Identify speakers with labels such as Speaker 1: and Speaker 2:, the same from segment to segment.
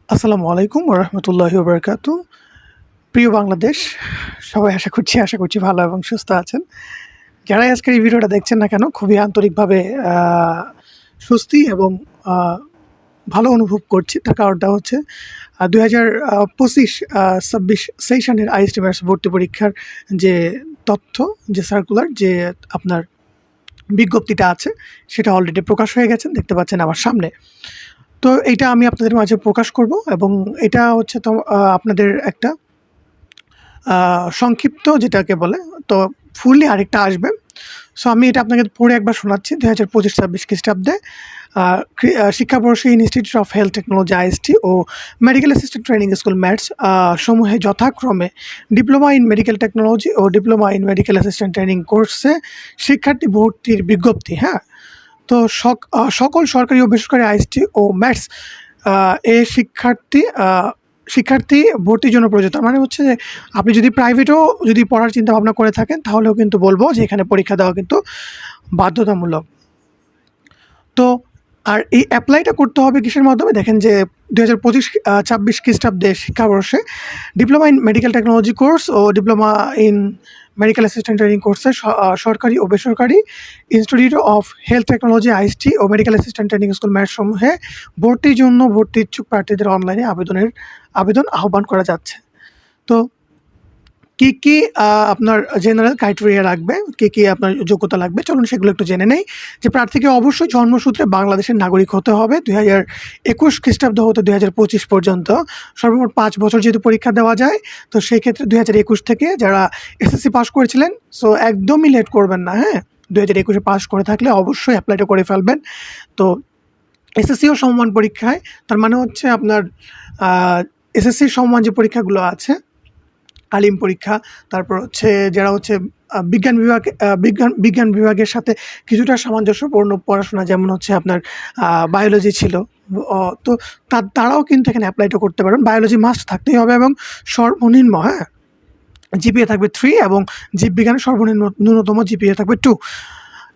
Speaker 1: আসসালামু আলাইকুম ওয়া রাহমাতুল্লাহি ওয়া বারাকাতুহু। প্রিয় বাংলাদেশ, সবাই আশা করছি ভালো এবং সুস্থ আছেন। যারাই আজকের এই ভিডিওটা দেখছেন না কেন খুবই আন্তরিকভাবে আ স্বস্তি এবং আ ভালো অনুভব করছি। তার কারণটা হচ্ছে ২০২৫-২৬ সেশনের আইএসটি ম্যাথস ভর্তি পরীক্ষার যে তথ্য, যে সার্কুলার, যে আপনার বিজ্ঞপ্তিটা আছে সেটা অলরেডি প্রকাশ হয়ে গেছে। দেখতে পাচ্ছেন আমার সামনে। তো এইটা আমি আপনাদের মাঝে প্রকাশ করব এবং এটা হচ্ছে তো আপনাদের একটা সংক্ষিপ্ত যেটাকে বলে, তো ফুললি আরেকটা আসবে। সো আমি এটা আপনাকে পড়ে একবার শোনাচ্ছি। ২০২৫-২৬ খ্রিস্টাব্দে শিক্ষাবর্ষে institute of health technology IST ও medical assistant training school MATS সমূহে যথাক্রমে ডিপ্লোমা ইন মেডিকেল টেকনোলজি ও diploma in medical assistant training কোর্সে শিক্ষার্থী ভর্তির বিজ্ঞপ্তি, হ্যাঁ? তো সকল সরকারি ও বেসরকারি আইএসটি ও ম্যাটস এ শিক্ষার্থী ভর্তির জন্য প্রযোজ্য। তার মানে হচ্ছে যে আপনি যদি প্রাইভেটেও যদি পড়ার চিন্তাভাবনা করে থাকেন তাহলেও কিন্তু বলব যে এখানে পরীক্ষা দেওয়া কিন্তু বাধ্যতামূলক। তো আর এই অ্যাপ্লাইটা করতে হবে কিসের মাধ্যমে? দেখেন যে ২০২৫-২৬ খ্রিস্টাব্দে শিক্ষাবর্ষে diploma in medical technology course ও diploma in medical assistant training কোর্সে সরকারি ও বেসরকারি institute of health technology IST ও medical assistant training school MAT সমূহে ভর্তির জন্য ভর্তি ইচ্ছুক প্রার্থীদের অনলাইনে আবেদন আহ্বান করা যাচ্ছে। তো কি আপনার জেনারেল ক্রাইটেরিয়া লাগবে, কি আপনার যোগ্যতা লাগবে, চলুন সেগুলো একটু জেনে নেই। যে প্রার্থীকে অবশ্যই জন্মসূত্রে বাংলাদেশের নাগরিক হতে হবে ২০২১ খ্রিস্টাব্দ হতে ২০২৫ পর্যন্ত। সর্বমোট ৫ বছর যেহেতু পরীক্ষা দেওয়া যায়, তো সেই ক্ষেত্রে ২০২১ থেকে যারা এসএসসি পাস করেছিলেন, সো একদমই লেট করবেন না, হ্যাঁ? ২০২১-এ পাস করে থাকলে অবশ্যই এপ্লাইটা করে ফেলবেন। তো এসএসসিও সমমান পরীক্ষায়, তার মানে হচ্ছে আপনার এসএসসির সমমান যে পরীক্ষাগুলো আছে, আলিম পরীক্ষা, তারপর হচ্ছে যারা হচ্ছে বিজ্ঞান বিভাগের সাথে কিছুটা সামঞ্জস্যপূর্ণ পড়াশোনা, যেমন হচ্ছে আপনার বায়োলজি ছিল, তো তারাও কিন্তু এখানে অ্যাপ্লাইটা করতে পারেন। বায়োলজি মাস্ট থাকতেই হবে এবং সর্বনিম্ন, হ্যাঁ, জিপিএ থাকবে 3 এবং জীববিজ্ঞানের সর্বনিম্ন ন্যূনতম জিপিএ থাকবে 2।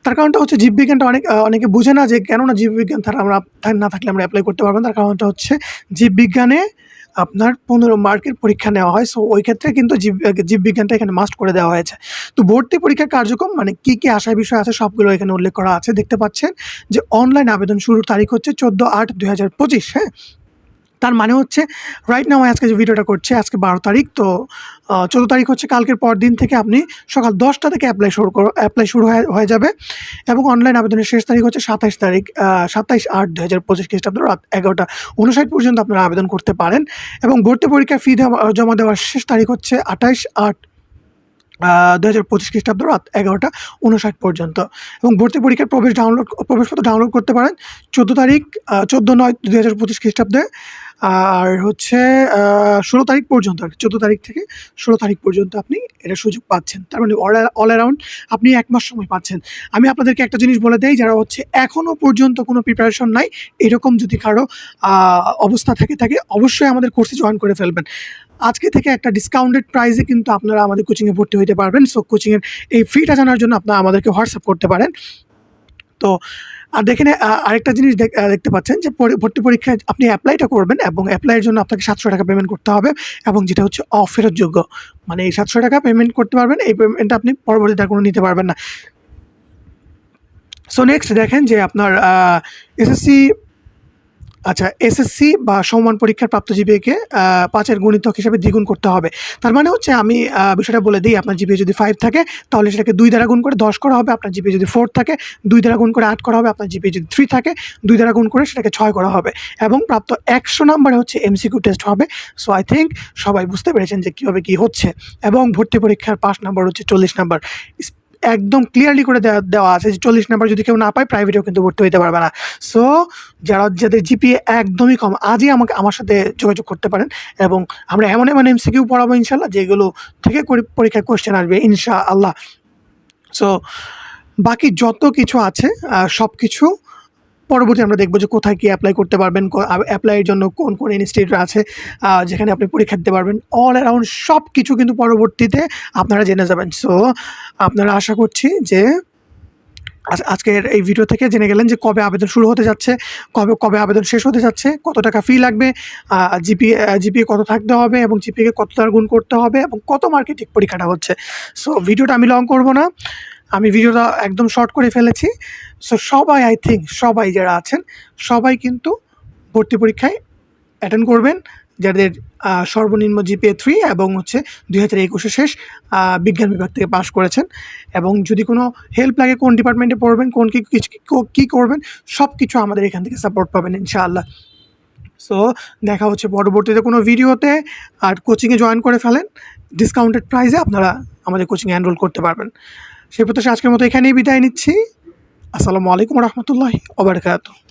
Speaker 1: তার কারণটা হচ্ছে জীববিজ্ঞানটা অনেকে বুঝে না যে কেননা জীববিজ্ঞান না থাকলে আমরা অ্যাপ্লাই করতে পারবো না। তার কারণটা হচ্ছে জীববিজ্ঞানে আপনার ১৫ মার্কের পরীক্ষা নেওয়া হয়। সো ওই ক্ষেত্রে কিন্তু জীববিজ্ঞানটা এখানে মাস্ট করে দেওয়া হয়েছে। তো ভর্তি পরীক্ষার কার্যক্রম মানে কি আসার বিষয় আছে সবগুলো এখানে উল্লেখ করা আছে। দেখতে পাচ্ছেন যে অনলাইন আবেদন শুরুর তারিখ হচ্ছে ১৪/৮/২০২৫, হ্যাঁ? তার মানে হচ্ছে রাইট নাও আজকে যে ভিডিওটা করছি, আজকে ১২ তারিখ, তো ১৪ তারিখ হচ্ছে কালকের পরদিন থেকে আপনি সকাল ১০টা থেকে অ্যাপ্লাই শুরু হয়ে যাবে এবং অনলাইন আবেদনের শেষ তারিখ হচ্ছে ২৭/৮/২০২৫ খ্রিস্টাব্দ রাত ১১টা ৫৯ পর্যন্ত আপনারা আবেদন করতে পারেন এবং ভর্তি পরীক্ষার ফি জমা দেওয়ার শেষ তারিখ হচ্ছে ২৮/৮/২০২৫ খ্রিস্টাব্দ রাত ১১টা ৫৯ পর্যন্ত এবং ভর্তি পরীক্ষার প্রবেশপত্র ডাউনলোড করতে পারেন ১৪/৯/২০২৫ খ্রিস্টাব্দে। আর হচ্ছে ১৬ তারিখ পর্যন্ত, আর ১৪ তারিখ থেকে ১৬ তারিখ পর্যন্ত আপনি এটার সুযোগ পাচ্ছেন। তার মানে অল অ্যারাউন্ড আপনি ১ মাস সময় পাচ্ছেন। আমি আপনাদেরকে একটা জিনিস বলে দেই, যারা হচ্ছে এখনও পর্যন্ত কোনো প্রিপারেশন নাই, এরকম যদি কারো অবস্থা থাকে অবশ্যই আমাদের কোর্সে জয়েন করে ফেলবেন। আজকে থেকে একটা ডিসকাউন্টেড প্রাইসে কিন্তু আপনারা আমাদের কোচিংয়ে ভর্তি হতে পারবেন। সো কোচিংয়ের এই ফিটা জানার জন্য আপনারা আমাদেরকে হোয়াটসঅ্যাপ করতে পারেন। তো আর দেখেন আরেকটা জিনিস দেখতে পাচ্ছেন যে ভর্তি পরীক্ষায় আপনি অ্যাপ্লাইটা করবেন এবং অ্যাপ্লাইয়ের জন্য আপনাকে ৳৭০০ পেমেন্ট করতে হবে এবং যেটা হচ্ছে অফেরতযোগ্য। মানে এই ৳৭০০ পেমেন্ট করতে পারবেন, এই পেমেন্টটা আপনি পরবর্তীতে আর কোনো নিতে পারবেন না। সো নেক্সট দেখেন যে আপনার এসএসসি বা সমমান পরীক্ষার প্রাপ্ত জিপিএকে ৫-এর গুণিতক হিসেবে দ্বিগুণ করতে হবে। তার মানে হচ্ছে আমি বিষয়টা বলে দিই, আপনার জিপিএ যদি ৫ থাকে তাহলে সেটাকে ২ দ্বারা গুণ করে ১০ করা হবে। আপনার জিপিএ যদি 4 থাকে ২ দ্বারা গুণ করে ৮ করা হবে। আপনার জিপিএ যদি 3 থাকে ২ দ্বারা গুণ করে সেটাকে ৬ করা হবে এবং প্রাপ্ত ১০০ নাম্বারে হচ্ছে এমসিকিউ টেস্ট হবে। সো আই থিংক সবাই বুঝতে পেরেছেন যে কীভাবে কী হচ্ছে এবং ভর্তি পরীক্ষার পাস নাম্বার হচ্ছে ৪০ নাম্বার। একদম ক্লিয়ারলি করে দেওয়া আছে যে ৪০ নাম্বার যদি কেউ না পায় প্রাইভেটেও কিন্তু ভর্তি হইতে পারবে না। সো যাদের জিপিএ একদমই কম, আজই আমার সাথে যোগাযোগ করতে পারেন এবং আমরা এমন এমসিকিউ পড়াবো ইনশাআল্লাহ, যেগুলো থেকে পরীক্ষায় কোয়েশ্চেন আসবে ইনশাআল্লাহ। সো বাকি যত কিছু আছে সব কিছু পরবর্তী আমরা দেখব যে কোথায় কি অ্যাপ্লাই করতে পারবেন, অ্যাপ্লাইয়ের জন্য কোন ইনস্টিটিউট আছে যেখানে আপনি পরীক্ষা দিতে পারবেন। অল অ্যারাউন্ড সব কিছু কিন্তু পরবর্তীতে আপনারা জেনে যাবেন। সো আপনারা আশা করছি যে আজকের এই ভিডিও থেকে জেনে গেলেন যে কবে আবেদন শুরু হতে যাচ্ছে, কবে কবে আবেদন শেষ হতে যাচ্ছে, কত টাকা ফি লাগবে, জিপিএ কত থাকতে হবে এবং জিপিএকে কত দ্বারা গুণ করতে হবে এবং কত মার্কেটিং পরীক্ষাটা হচ্ছে। সো ভিডিওটা আমি লং করব না, আমি ভিডিওটা একদম শর্ট করে ফেলেছি। সো সবাই, আই থিঙ্ক সবাই যারা আছেন সবাই কিন্তু ভর্তি পরীক্ষায় অ্যাটেন্ড করবেন, যাদের সর্বনিম্ন জিপিএ 3 এবং হচ্ছে 2021 শেষ বিজ্ঞান বিভাগ থেকে পাস করেছেন। এবং যদি কোনো হেল্প লাগে, কোন ডিপার্টমেন্টে পড়বেন, কোন কী করবেন, সব কিছু আমাদের এখান থেকে সাপোর্ট পাবেন ইনশাআল্লাহ। সো দেখা হচ্ছে পরবর্তীতে কোনো ভিডিওতে। আর কোচিংয়ে জয়েন করে ফেলেন, ডিসকাউন্টেড প্রাইসে আপনারা আমাদের কোচিংয়ে এনরোল করতে পারবেন। সেই প্রত্যাশা আজকের মতো এখানেই বিদায় নিচ্ছি। আসসালামু আলাইকুম রহমতুল্লাহি ওয়া বারাকাতুহু।